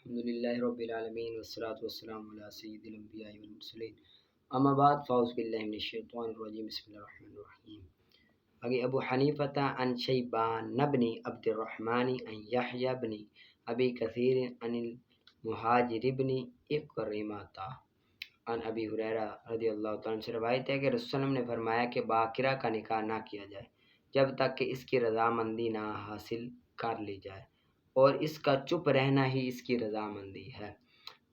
الحمدللہ رب العالمین والصلاة والسلام علی سید الانبیاء والمرسلین اما بعد فاعوذ باللہ من الشیطان الرجیم بسم اللہ الرحمن الرحیم. آگے ابو حنیفۃ عن شیبان بن عبد الرحمن عن یحییٰ بن ابی کثیر عن المہاجر بن اکرمۃ عن ابی ہریرہ رضی اللہ تعالیٰ عنہ سے روایت ہے کہ رسول اللہ نے فرمایا کہ باکرہ کا نکاح نہ کیا جائے جب تک کہ اس کی رضامندی نہ حاصل کر لی جائے، اور اس کا چپ رہنا ہی اس کی رضامندی ہے،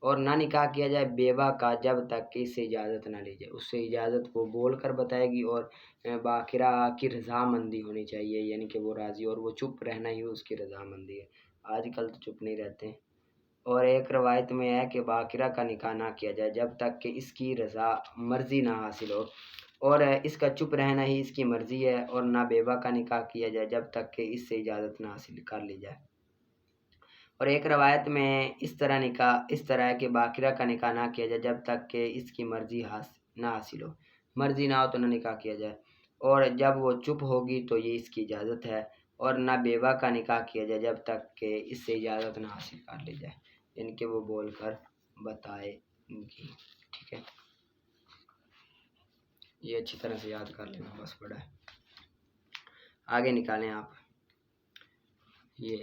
اور نہ نکاح کیا جائے بیوہ کا جب تک کہ اس سے اجازت نہ لی جائے. اس سے اجازت وہ بول کر بتائے گی، اور باکرہ کی رضامندی ہونی چاہیے، یعنی کہ وہ راضی، اور وہ چپ رہنا ہی اس کی رضامندی ہے. آج کل تو چپ نہیں رہتے. اور ایک روایت میں ہے کہ باکرہ کا نکاح نہ کیا جائے جب تک کہ اس کی رضا مرضی نہ حاصل ہو، اور اس کا چپ رہنا ہی اس کی مرضی ہے، اور نہ بیوہ کا نکاح کیا جائے جب تک کہ اس سے اجازت نہ حاصل کر لی جائے. اور ایک روایت میں اس طرح ہے کہ باکرہ کا نکاح نہ کیا جائے جب تک کہ اس کی مرضی نہ حاصل ہو، مرضی نہ ہو تو نہ نکاح کیا جائے، اور جب وہ چپ ہوگی تو یہ اس کی اجازت ہے، اور نہ بیوہ کا نکاح کیا جائے جب تک کہ اس سے اجازت نہ حاصل کر لی جائے، یعنی کہ وہ بول کر بتائے گی. ٹھیک ہے، یہ اچھی طرح سے یاد کر لینا، بس بڑا ہے. آگے نکالیں آپ یہ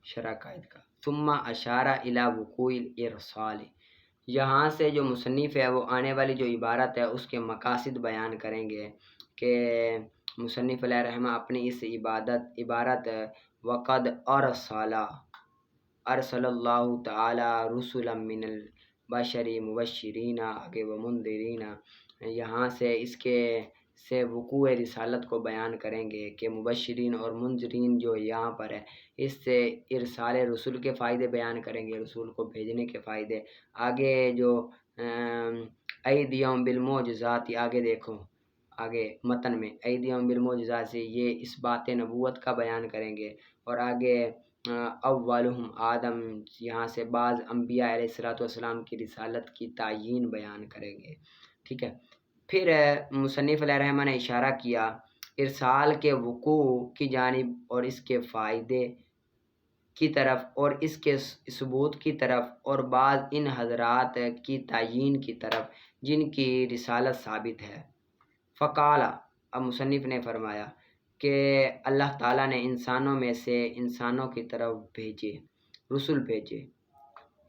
شرح قائد کا. ثم اشارہ الی وقوع الارسال، یہاں سے جو مصنف ہے وہ آنے والی جو عبارت ہے اس کے مقاصد بیان کریں گے کہ مصنف علیہ رحمہ اپنی اس عبارت وقد ارسل اللہ تعالی رسلا من البشر مبشرین آگے ومنذرین، یہاں سے اس کے سے وقوع رسالت کو بیان کریں گے کہ مبشرین اور منذرین جو یہاں پر ہے، اس سے ارسال رسول کے فائدے بیان کریں گے، رسول کو بھیجنے کے فائدے. آگے جو ایدیہم بالمعجزات، آگے دیکھو آگے متن میں ایدیہم بالمعجزات سے یہ اس بات نبوت کا بیان کریں گے. اور آگے اولہم آدم، یہاں سے بعض انبیاء علیہ السلام کی رسالت کی تعیین بیان کریں گے. ٹھیک ہے، پھر مصنف علیہ رحمہ نے اشارہ کیا ارسال کے وقوع کی جانب اور اس کے فائدے کی طرف اور اس کے ثبوت کی طرف، اور بعض ان حضرات کی تعیین کی طرف جن کی رسالت ثابت ہے. فقال، اب مصنف نے فرمایا کہ اللہ تعالیٰ نے انسانوں میں سے انسانوں کی طرف بھیجے رسول بھیجے،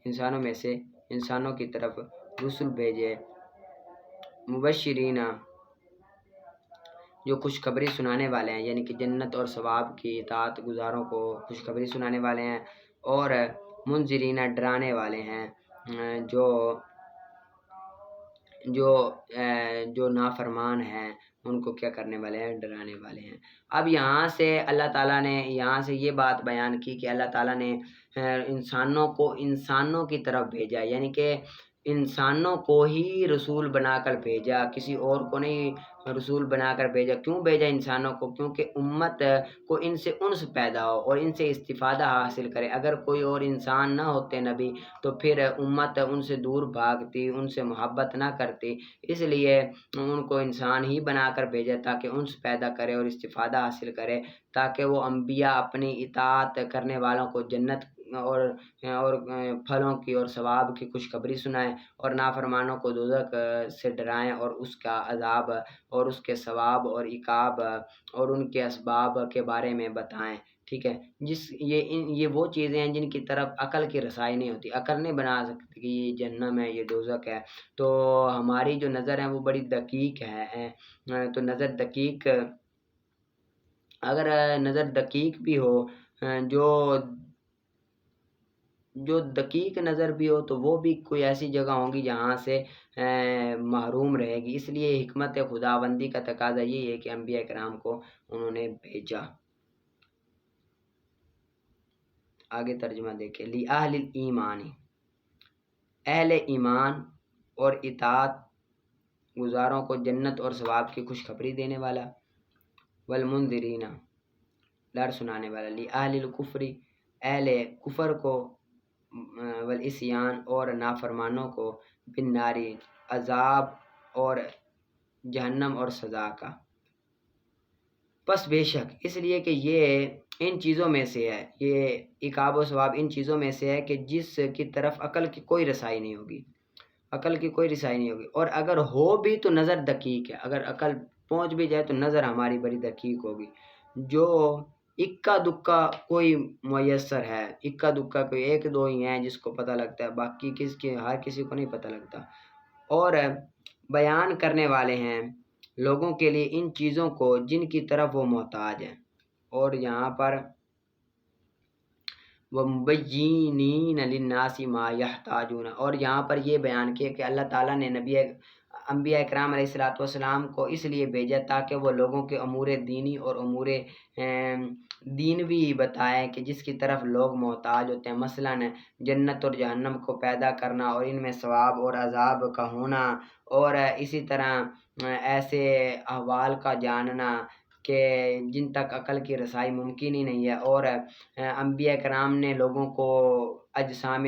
انسانوں میں سے انسانوں کی طرف رسول بھیجے، مبشرین جو خوشخبری سنانے والے ہیں، یعنی کہ جنت اور ثواب کی اطاعت گزاروں کو خوشخبری سنانے والے ہیں، اور منذرین ڈرانے والے ہیں جو نافرمان ہیں ان کو کیا کرنے والے ہیں، ڈرانے والے ہیں. اب یہاں سے اللہ تعالیٰ نے یہاں سے یہ بات بیان کی کہ اللہ تعالیٰ نے انسانوں کو انسانوں کی طرف بھیجا، یعنی کہ انسانوں کو ہی رسول بنا کر بھیجا، کسی اور کو نہیں رسول بنا کر بھیجا. کیوں بھیجا انسانوں کو؟ کیونکہ امت کو ان سے انس پیدا ہو اور ان سے استفادہ حاصل کرے. اگر کوئی اور انسان نہ ہوتے نبی تو پھر امت ان سے دور بھاگتی، ان سے محبت نہ کرتی. اس لیے ان کو انسان ہی بنا کر بھیجا تاکہ انس پیدا کرے اور استفادہ حاصل کرے، تاکہ وہ انبیاء اپنی اطاعت کرنے والوں کو جنت اور پھلوں کی اور ثواب کی خوشخبری سنائیں، اور نافرمانوں کو دوزخ سے ڈرائیں اور اس کا عذاب اور اس کے ثواب اور عقاب اور ان کے اسباب کے بارے میں بتائیں. ٹھیک ہے، یہ وہ چیزیں ہیں جن کی طرف عقل کی رسائی نہیں ہوتی، عقل نہیں بنا سکتی کہ یہ جہنم ہے، یہ دوزخ ہے. تو ہماری جو نظر ہے وہ بڑی دقیق ہے. تو نظر دقیق، اگر نظر دقیق بھی ہو، جو دقیق نظر بھی ہو، تو وہ بھی کوئی ایسی جگہ ہوں گی جہاں سے محروم رہے گی. اس لیے حکمت خداوندی کا تقاضا یہی ہے کہ انبیاء کرام کو انہوں نے بھیجا. آگے ترجمہ دیکھیں. لِأَهْلِ الْإِيمَانِ، اہل ایمان اور اطاعت گزاروں کو جنت اور ثواب کی خوشخبری دینے والا. والمنذرین، ڈر سنانے والا. لِأَهْلِ الْكُفْرِ، اہل کفر کو. والعصیان، اور نافرمانوں کو. بالنار، عذاب اور جہنم اور سزا کا. پس بے شک اس لیے کہ یہ ان چیزوں میں سے ہے، یہ عقاب و ثواب ان چیزوں میں سے ہے کہ جس کی طرف عقل کی کوئی رسائی نہیں ہوگی، عقل کی کوئی رسائی نہیں ہوگی، اور اگر ہو بھی تو نظر دقیق ہے، اگر عقل پہنچ بھی جائے تو نظر ہماری بڑی دقیق ہوگی۔ جو اکا دکا کوئی میسر ہے، اکا دکا کوئی ایک دو ہی ہیں جس کو پتہ لگتا ہے، باقی ہر کسی کو نہیں پتہ لگتا۔ اور بیان کرنے والے ہیں لوگوں کے لیے ان چیزوں کو جن کی طرف وہ محتاج ہیں، اور یہاں پر وَمُبَيِّنِينَ لِلنَّاسِ مَا يَحْتَاجُونَ، اور یہاں پر یہ بیان کیا کہ اللہ تعالیٰ نے انبیاء کرام علیہ الصلوۃ والسلام کو اس لیے بھیجا تاکہ وہ لوگوں کے امور دینی اور امور دینوی بتائیں کہ جس کی طرف لوگ محتاج ہوتے ہیں، مثلاً جنت اور جہنم کو پیدا کرنا اور ان میں ثواب اور عذاب کا ہونا، اور اسی طرح ایسے احوال کا جاننا کہ جن تک عقل کی رسائی ممکن ہی نہیں ہے، اور انبیاء کرام نے لوگوں کو اجسام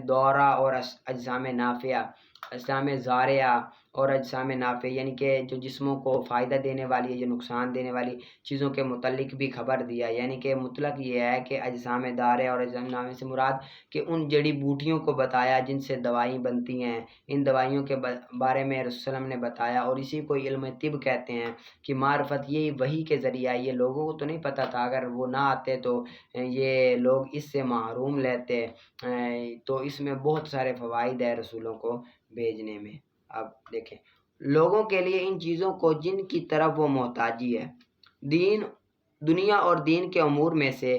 دورہ اور اجسام نافعہ، اجسام ضارعہ اور اجسام نافع، یعنی کہ جو جسموں کو فائدہ دینے والی ہے، جو نقصان دینے والی چیزوں کے متعلق بھی خبر دیا، یعنی کہ مطلق یہ ہے کہ اجسام ضارعہ اور اجسام نافع سے مراد کہ ان جڑی بوٹیوں کو بتایا جن سے دوائیں بنتی ہیں، ان دوائیوں کے بارے میں رسول صلی اللہ علیہ وسلم نے بتایا، اور اسی کو علم طب کہتے ہیں کہ معرفت یہ وحی کے ذریعہ، یہ لوگوں کو تو نہیں پتہ تھا، اگر وہ نہ آتے تو یہ لوگ اس سے محروم لیتے۔ تو اس میں بہت سارے فوائد ہیں رسولوں کو بھیجنے میں۔ اب دیکھیں لوگوں کے لیے ان چیزوں کو جن کی طرف وہ محتاجی ہے، دنیا اور دین کے امور میں سے،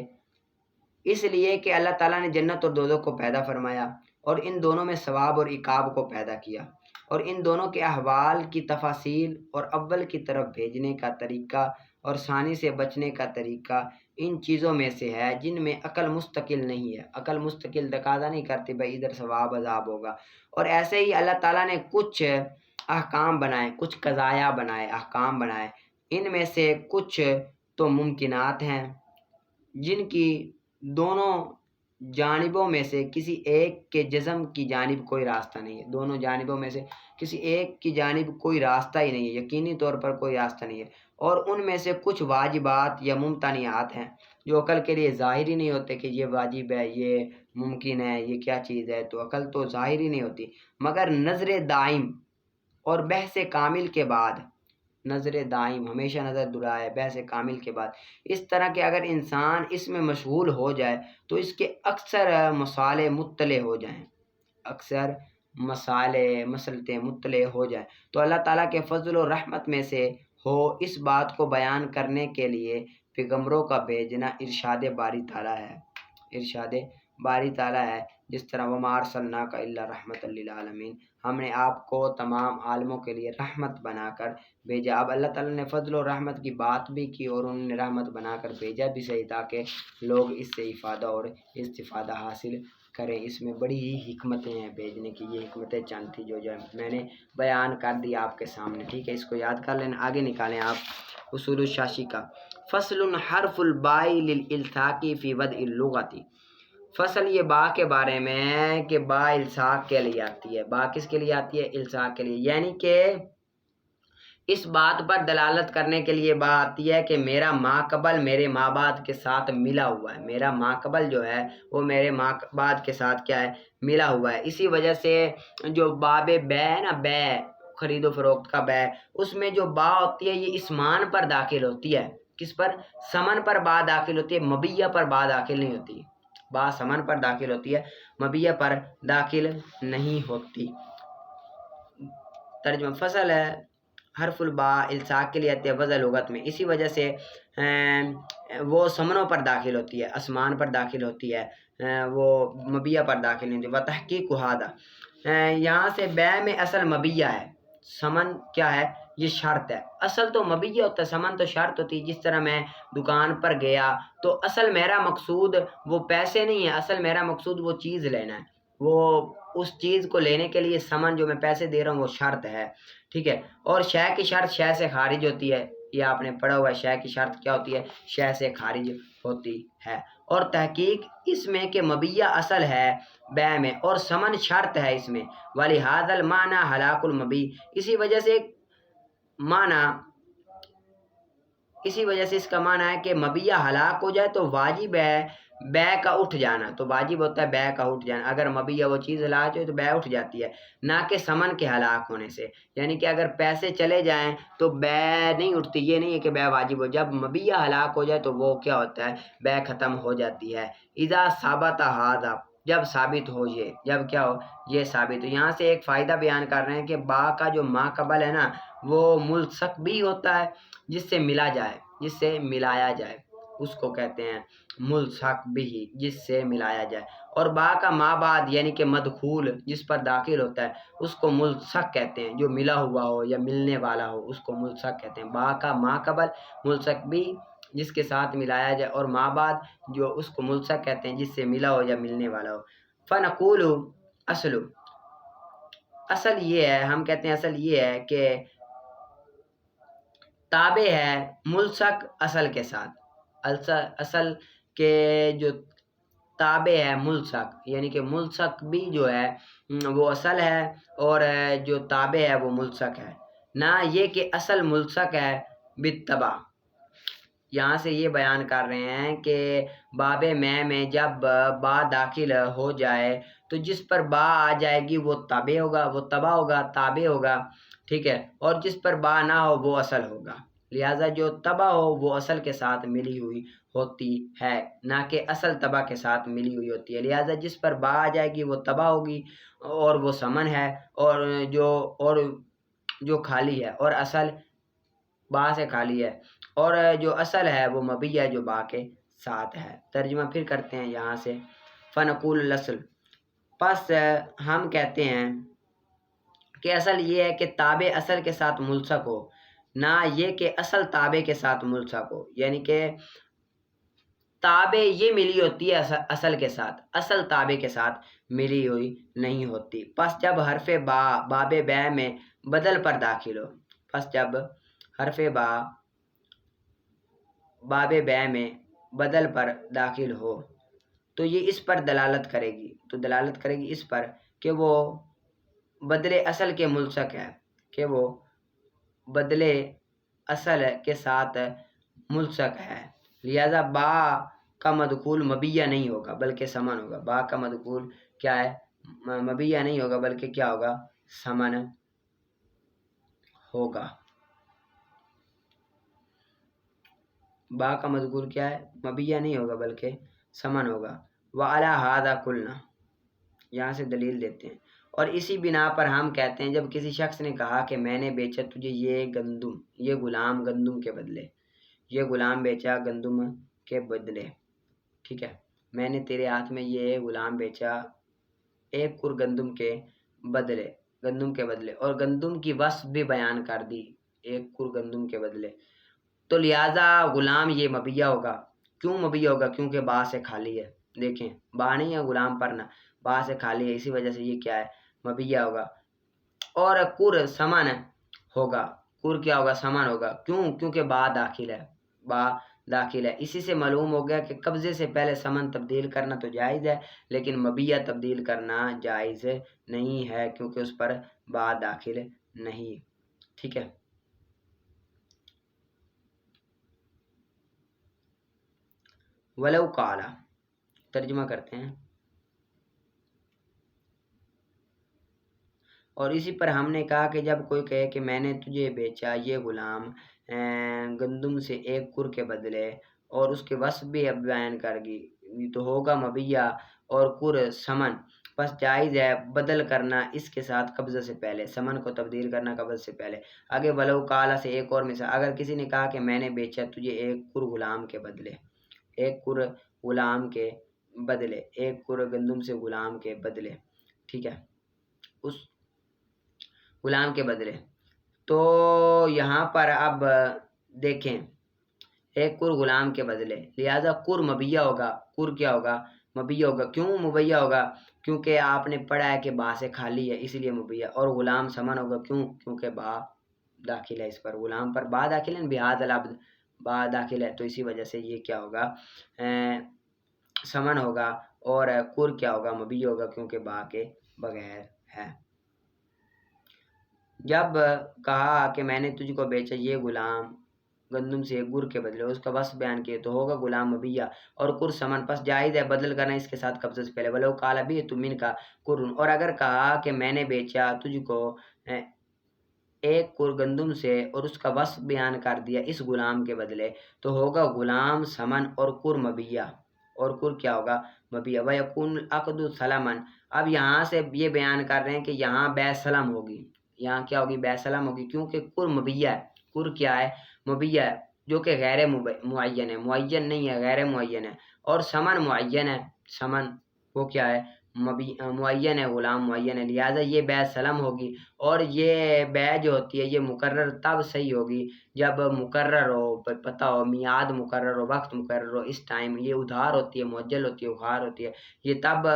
اس لیے کہ اللہ تعالیٰ نے جنت اور دوزخ کو پیدا فرمایا اور ان دونوں میں ثواب اور عقاب کو پیدا کیا، اور ان دونوں کے احوال کی تفاصیل اور اول کی طرف بھیجنے کا طریقہ اور ثانی سے بچنے کا طریقہ ان چیزوں میں سے ہے جن میں عقل مستقل نہیں ہے، عقل مستقل تقاضا نہیں کرتی بھائی ادھر ثواب عذاب ہوگا۔ اور ایسے ہی اللہ تعالیٰ نے کچھ احکام بنائے، کچھ قضایا بنائے، احکام بنائے، ان میں سے کچھ تو ممکنات ہیں جن کی دونوں جانبوں میں سے کسی ایک کے جزم کی جانب کوئی راستہ نہیں ہے، دونوں جانبوں میں سے کسی ایک کی جانب کوئی راستہ ہی نہیں ہے، یقینی طور پر کوئی راستہ نہیں ہے، اور ان میں سے کچھ واجبات یا ممتنعات ہیں جو عقل کے لیے ظاہر ہی نہیں ہوتے کہ یہ واجب ہے، یہ ممکن ہے، یہ کیا چیز ہے، تو عقل تو ظاہر ہی نہیں ہوتی، مگر نظر دائم اور بحث کامل کے بعد، نظر دائم ہمیشہ نظر دلائے بحث کامل کے بعد، اس طرح کہ اگر انسان اس میں مشغول ہو جائے تو اس کے اکثر مسائل مطلع ہو جائیں، اکثر مسئلے مطلع ہو جائیں، تو اللہ تعالیٰ کے فضل و رحمت میں سے ہو اس بات کو بیان کرنے کے لیے پیغمبروں کا بھیجنا ارشاد باری تعالیٰ ہے، ارشاد باری تعالیٰ ہے، جس طرح وما ارسلناک الا رحمۃ للعالمین، ہم نے آپ کو تمام عالموں کے لیے رحمت بنا کر بھیجا۔ اب اللہ تعالیٰ نے فضل و رحمت کی بات بھی کی اور انہوں نے رحمت بنا کر بھیجا بھی صحیح تاکہ لوگ اس سے افادہ اور استفادہ حاصل کریں۔ اس میں بڑی ہی حکمتیں ہیں بھیجنے کی، یہ حکمتیں چند تھی جو میں نے بیان کر دی آپ کے سامنے، ٹھیک ہے، اس کو یاد کر لینا۔ آگے نکالیں آپ اصول الشاشی کا فصل حرف الباء للالصاق فی وضع اللغۃ، فصل یہ با کے بارے میں ہے کہ با الصاق کے لیے آتی ہے، با کس کے لیے آتی ہے؟ الصاق کے لیے، یعنی کہ اس بات پر دلالت کرنے کے لیے با آتی ہے کہ میرا ما قبل میرے ما بعد کے ساتھ ملا ہوا ہے، میرا ما قبل جو ہے وہ میرے ما بعد کے ساتھ کیا ہے؟ ملا ہوا ہے۔ اسی وجہ سے جو باب بے ہے نا، بے خرید و فروخت کا بے، اس میں جو با ہوتی ہے یہ اسمان پر داخل ہوتی ہے، کس پر؟ سمن پر با داخل ہوتی ہے، مبیہ پر با داخل نہیں ہوتی، با سمن پر داخل ہوتی ہے، مبیہ پر داخل نہیں ہوتی۔ ترجمہ فصل ہے حرف الباء الصاق کے لیے آتی ہے وضع لغت میں، اسی وجہ سے وہ سمنوں پر داخل ہوتی ہے، اسمان پر داخل ہوتی ہے، وہ مبیہ پر داخل نہیں ہوتی۔ وتحقیق هذا، یہاں سے بے میں اصل مبیہ ہے، سمن کیا ہے؟ یہ شرط ہے، اصل تو مبیہ ہوتا ہے، سمن تو شرط ہوتی ہے۔ جس طرح میں دکان پر گیا تو اصل میرا مقصود وہ پیسے نہیں ہے، اصل میرا مقصود وہ چیز لینا ہے، وہ اس چیز کو لینے کے لیے سمن جو میں پیسے دے رہا ہوں وہ شرط ہے، ٹھیک ہے۔ اور شے کی شرط شے سے خارج ہوتی ہے، یہ آپ نے پڑھا ہوا ہے، شے کی شرط کیا ہوتی ہے؟ شے سے خارج ہوتی ہے۔ اور تحقیق اس میں کہ مبیہ اصل ہے بے میں اور سمن شرط ہے اس میں، ولہذا المعنی ہلاک المبی، اسی وجہ سے معنی اسی وجہ سے اس کا معنی ہے کہ مبیہ ہلاک ہو جائے تو واجب ہے بے کا اٹھ جانا، تو واجب ہوتا ہے بے کا اٹھ جانا۔ اگر مبیہ وہ چیز ہلاک ہو تو بے اٹھ جاتی ہے، نہ کہ ثمن کے ہلاک ہونے سے۔ یعنی کہ اگر پیسے چلے جائیں تو بے نہیں اٹھتی، یہ نہیں ہے کہ بے واجب ہو۔ جب مبیہ ہلاک ہو جائے تو وہ کیا ہوتا ہے، بے ختم ہو جاتی ہے۔ اذا ثابت ھذا، جب ثابت ہو یہ، جب کیا ہو یہ ثابت ہو۔ یہاں سے ایک فائدہ بیان کر رہے ہیں کہ با کا جو ما قبل ہے نا وہ ملصق بھی ہوتا ہے، جس سے ملا جائے، جس سے ملایا جائے، اس کو کہتے ہیں ملصق بھی، جس سے ملایا جائے۔ اور با کا ما بعد یعنی کہ مدخول جس پر داخل ہوتا ہے اس کو ملصق کہتے ہیں، جو ملا ہوا ہو یا ملنے والا ہو اس کو ملصق کہتے ہیں۔ با کا ما قبل ملصق بھی جس کے ساتھ ملایا جائے، اور ما بعد جو اس کو ملصق کہتے ہیں جس سے ملا ہو یا ملنے والا ہو۔ فنقول اصل یہ ہے، ہم کہتے ہیں اصل یہ ہے کہ تابع ہے ملصق اصل کے ساتھ، اصل کے جو تابع ہے ملصق، یعنی کہ ملصق بھی جو ہے وہ اصل ہے اور جو تابع ہے وہ ملصق ہے، نہ یہ کہ اصل ملصق ہے بالتبع۔ یہاں سے یہ بیان کر رہے ہیں کہ باب میں جب با داخل ہو جائے تو جس پر با آ جائے گی وہ تابع ہوگا، وہ تبع ہوگا، تابع ہوگا، ٹھیک ہے، اور جس پر با نہ ہو وہ اصل ہوگا۔ لہٰذا جو تبع ہو وہ اصل کے ساتھ ملی ہوئی ہوتی ہے، نہ کہ اصل تبع کے ساتھ ملی ہوئی ہوتی ہے۔ لہٰذا جس پر با آ جائے گی وہ تبع ہوگی اور وہ ثمن ہے، اور جو خالی ہے، اور اصل با سے خالی ہے، اور جو اصل ہے وہ مبیہ ہے جو با کے ساتھ ہے۔ ترجمہ پھر کرتے ہیں یہاں سے، فنقول الاصل، پس ہم کہتے ہیں کہ اصل یہ ہے کہ تابع اصل کے ساتھ ملصق ہو، نہ یہ کہ اصل تابع کے ساتھ ملصق ہو۔ یعنی کہ تابع یہ ملی ہوتی ہے اصل کے ساتھ، اصل تابع کے ساتھ ملی ہوئی نہیں ہوتی۔ پس جب حرف با باب بے میں بدل پر داخل ہو، پس جب حرف با باب بے میں بدل پر داخل ہو تو یہ اس پر دلالت کرے گی، تو دلالت کرے گی اس پر کہ وہ بدلے اصل کے ملصق ہے، کہ وہ بدلے اصل کے ساتھ ملصق ہے۔ لہذا با کا مدخول مبیہ نہیں ہوگا بلکہ ثمن ہوگا۔ با کا مدخول کیا ہے، مبیہ نہیں ہوگا بلکہ کیا ہوگا، ثمن ہوگا۔ با کا مدخول کیا ہے، مبیہ نہیں ہوگا بلکہ ثمن ہوگا۔ وعلی ھذا قلنا، یہاں سے دلیل دیتے ہیں، اور اسی بنا پر ہم کہتے ہیں جب کسی شخص نے کہا کہ میں نے بیچا تجھے یہ گندم، یہ غلام گندم کے بدلے، یہ غلام بیچا گندم کے بدلے، ٹھیک ہے، میں نے تیرے ہاتھ میں یہ غلام بیچا ایک کر گندم کے بدلے، گندم کے بدلے، اور گندم کی وصف بھی بیان کر دی، ایک کر گندم کے بدلے، تو لہٰذا غلام یہ مبیہ ہوگا۔ کیوں مبیہ ہوگا؟ کیونکہ با سے خالی ہے، دیکھیں با نہیں ہے غلام پر، نہ با سے خالی ہے، اسی وجہ سے یہ کیا ہے، مبیہ ہوگا۔ اور کر ثمن ہوگا، کر کیا ہوگا، ثمن ہوگا۔ کیوں؟ کیونکہ با داخل ہے، با داخل ہے۔ اسی سے معلوم ہو گیا کہ قبضے سے پہلے ثمن تبدیل کرنا تو جائز ہے لیکن مبیہ تبدیل کرنا جائز نہیں ہے کیونکہ اس پر با داخل نہیں، ٹھیک ہے۔ ولو قال، ترجمہ کرتے ہیں، اور اسی پر ہم نے کہا کہ جب کوئی کہے کہ میں نے تجھے بیچا یہ غلام گندم سے ایک کر کے بدلے، اور اس کے وصف بھی اب بیان کر گی، تو ہوگا مبیہ اور کر ثمن، پس جائز ہے بدل کرنا اس کے ساتھ قبضہ سے پہلے، ثمن کو تبدیل کرنا قبض سے پہلے۔ آگے ولو قال سے ایک اور مثال، اگر کسی نے کہا کہ میں نے بیچا تجھے ایک کر غلام کے بدلے، ایک کر غلام کے بدلے، ایک کر گندم سے غلام کے بدلے، ٹھیک ہے، اس غلام کے بدلے، تو یہاں پر اب دیکھیں ایک کر غلام کے بدلے، لہذا کر مبیہ ہوگا، کر کیا ہوگا، مبیہ ہوگا۔ کیوں مبیہ ہوگا؟ کیونکہ آپ نے پڑھا ہے کہ با سے خالی ہے، اسی لیے مبیہ، اور غلام ثمن ہوگا، کیوں؟ کیونکہ با داخل ہے اس پر، غلام پر با داخل ہے، بہذا العبد با داخل ہے، تو اسی وجہ سے یہ کیا ہوگا، ثمن ہوگا، اور کر کیا ہوگا، مبیہ ہوگا کیونکہ با کے بغیر ہے۔ جب کہا کہ میں نے تجھ کو بیچا یہ غلام گندم سے گر کے بدلے اس کا وصف بیان کیے تو ہوگا غلام مبیہ اور کر سمن، پس جائز ہے بدل کرنا اس کے ساتھ قبضہ سے پہلے، ولو قال بھی تمن کا کرن، اور اگر کہا کہ میں نے بیچا تجھ کو ایک کر گندم سے اور اس کا وصف بیان کر دیا اس غلام کے بدلے، تو ہوگا غلام سمن اور کر مبیہ، اور کر کیا ہوگا مبیہ، وَيَكُونُ الْعَقْدُ سَلَمًا۔ اب یہاں سے یہ بیان کر رہے ہیں کہ یہاں بے سلم ہوگی، یہاں کیا ہوگی بے سلم ہوگی، کیونکہ کر مبیہ ہے، کر کیا ہے مبیہ ہے، جو کہ غیر معین ہے، معین نہیں ہے غیر معین ہے، اور سمن معین ہے، سمن وہ کیا ہے معین ہے، غلام معین ہے، لہٰذا یہ بے سلم ہوگی، اور یہ بے جو ہوتی ہے یہ مقرر تب صحیح ہوگی جب مقرر ہو، پتہ ہو، میعاد مقرر ہو، وقت مقرر ہو، اس ٹائم یہ ادھار ہوتی ہے، مؤجل ہوتی ہے، اخار ہوتی ہے، یہ تب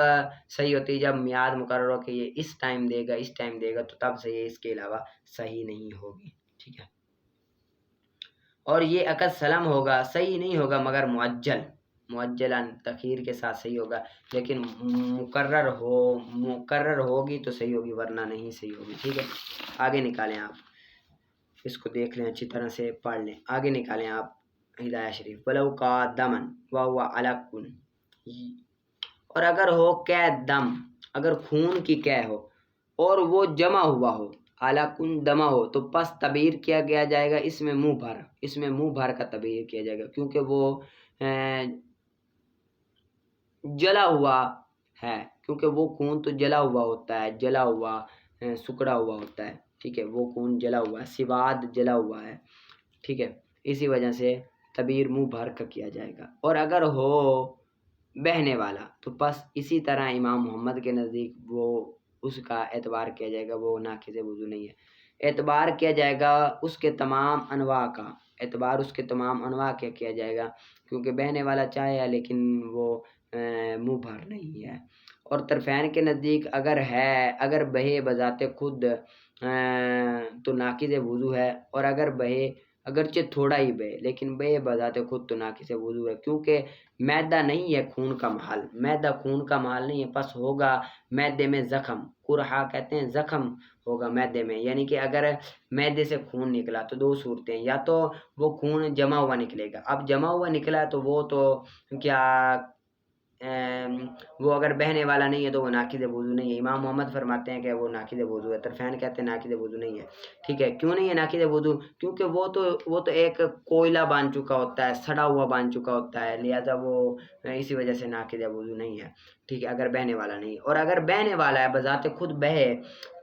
صحیح ہوتی ہے جب میعاد مقرر ہو کہ یہ اس ٹائم دے گا، اس ٹائم دے گا، تو تب صحیح ہے، اس کے علاوہ صحیح نہیں ہوگی، ٹھیک ہے۔ اور یہ عقد سلم ہوگا، صحیح نہیں ہوگا مگر معجل، معجلاً تخیر کے ساتھ صحیح ہوگا، لیکن مقرر ہوگی تو صحیح ہوگی ورنہ نہیں صحیح ہوگی، ٹھیک ہے۔ آگے نکالیں آپ اس کو دیکھ لیں، اچھی طرح سے پڑھ لیں، آگے نکالیں آپ ہدایہ شریف، وَلَوْ قَا دَمًا وَهُوَ عَلَقٌ، اور اگر ہو قے دم، اگر خون کی قے ہو اور وہ جمع ہوا ہو، عَلَقٌ دمہ ہو، تو پس تعبیر کیا گیا جائے گا اس میں منہ بھر، اس میں منہ بھر کا تعبیر کیا جائے گا، کیونکہ وہ جلا ہوا ہے، کیونکہ وہ خون تو جلا ہوا ہوتا ہے، جلا ہوا سکڑا ہوا ہوتا ہے، ٹھیک ہے، وہ خون جلا ہوا ہے، سواد جلا ہوا ہے، ٹھیک ہے، اسی وجہ سے تعبیر منہ بھر کا کیا جائے گا۔ اور اگر ہو بہنے والا تو پس اسی طرح امام محمد کے نزدیک وہ اس کا اعتبار کیا جائے گا، وہ ناقض وضو نہیں ہے، اعتبار کیا جائے گا اس کے تمام انواع کا، اعتبار اس کے تمام انواع کا کیا جائے گا، کیونکہ بہنے والا چاہے ہے لیکن وہ منہ بھر نہیں ہے۔ اور طرفین کے نزدیک اگر ہے، اگر بہے بذات خود تو ناقض وضو ہے، اور اگر بہے اگرچہ تھوڑا ہی بہے لیکن بہے بذات خود تو ناقض وضو ہے، کیونکہ میدہ نہیں ہے خون کا محل، میدہ خون کا محل نہیں ہے، پس ہوگا میدے میں زخم، قرحہ کہتے ہیں زخم ہوگا میدے میں، یعنی کہ اگر میدے سے خون نکلا تو دو صورتیں، یا تو وہ خون جمع ہوا نکلے گا، اب جمع ہوا نکلا تو وہ تو کیا وہ اگر بہنے والا نہیں ہے تو وہ ناقض وضو نہیں ہے، امام محمد فرماتے ہیں کہ وہ ناقض وضو ہے، طرفین کہتے ہیں ناقض وضو نہیں ہے، ٹھیک ہے۔ کیوں نہیں ہے ناقض وضو؟ کیونکہ وہ تو ایک کوئلہ بن چکا ہوتا ہے، سڑا ہوا بن چکا ہوتا ہے، لہذا وہ اسی وجہ سے ناقض وضو نہیں ہے، ٹھیک ہے، اگر بہنے والا نہیں ہے۔ اور اگر بہنے والا ہے بذات خود بہے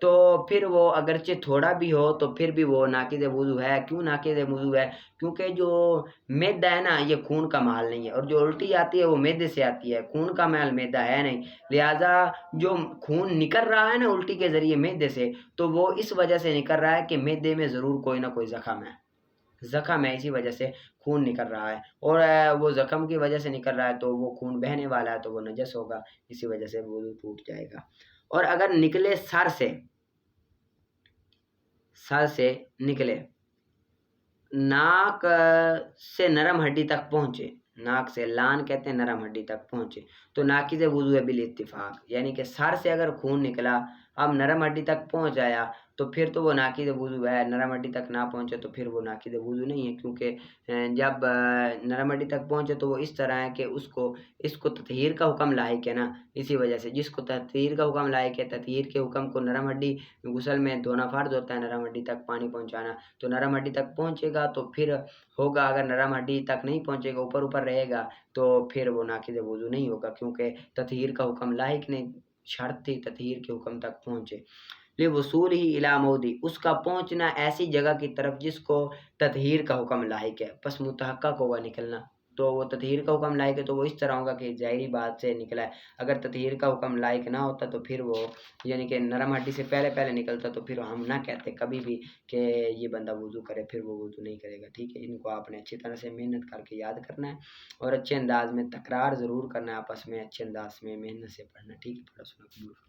تو پھر وہ اگرچہ تھوڑا بھی ہو تو پھر بھی وہ ناقض وضو ہے، کیوں ناقض وضو ہے؟ کیونکہ جو میدہ ہے نا یہ خون کا محل نہیں ہے، اور جو الٹی آتی ہے وہ میدے سے آتی ہے، خون کا محل میدہ ہے نہیں، لہٰذا جو خون نکل رہا ہے نا الٹی کے ذریعے میدے سے، تو وہ اس وجہ سے نکل رہا ہے کہ میدے میں ضرور کوئی نہ کوئی زخم ہے، زخم ہے، اسی وجہ سے خون نکل رہا ہے، اور وہ زخم کی وجہ سے نکل رہا ہے تو وہ خون بہنے والا ہے تو وہ نجس ہوگا، اسی وجہ سے وضو ٹوٹ جائے گا۔ اور اگر نکلے سر سے نکلے، ناک سے نرم ہڈی تک پہنچے، ناک سے لان کہتے ہیں نرم ہڈی تک پہنچے تو ناقض وضو ہے بالاتفاق، یعنی کہ سر سے اگر خون نکلا اب نرم ہڈی تک پہنچ آیا تو پھر تو وہ ناقض وضو ہے، نرم ہڈی تک نہ پہنچے تو پھر وہ ناقض وضو نہیں ہے، کیونکہ جب نرم ہڈی تک پہنچے تو وہ اس طرح ہے کہ اس کو تطہیر کا حکم لاحق ہے نا، اسی وجہ سے جس کو تطہیر کا حکم لاحق ہے، تطہیر کے حکم کو نرم ہڈی غسل میں دھونا فرض ہوتا ہے، نرم ہڈی تک پانی پہنچانا، تو نرم ہڈی تک پہنچے گا تو پھر ہوگا، اگر نرم ہڈی تک نہیں پہنچے گا اوپر رہے گا تو پھر وہ ناقض وضو نہیں ہوگا، کیونکہ تطہیر کا حکم لاحق نہیں، شرط تھی تطہیر کے حکم تک پہنچے، لِوُصُولِهِ إِلَىٰ مَوْضِعٍ، اس کا پہنچنا ایسی جگہ کی طرف جس کو تطہیر کا حکم لاحق ہے، پس متحقق ہوگا نکلنا، تو وہ تطہیر کا حکم لاحق ہے تو وہ اس طرح ہوگا کہ ظاہری بات سے نکلا ہے، اگر تطہیر کا حکم لاحق نہ ہوتا تو پھر وہ یعنی کہ نرم ہڈی سے پہلے نکلتا تو پھر ہم نہ کہتے کبھی بھی کہ یہ بندہ وضو کرے، پھر وہ وضو نہیں کرے گا، ٹھیک ہے۔ ان کو آپ نے اچھی طرح سے محنت کر کے یاد کرنا ہے اور اچھے انداز میں تکرار ضرور کرنا ہے، آپس میں اچھے انداز میں محنت سے پڑھنا، ٹھیک ہے۔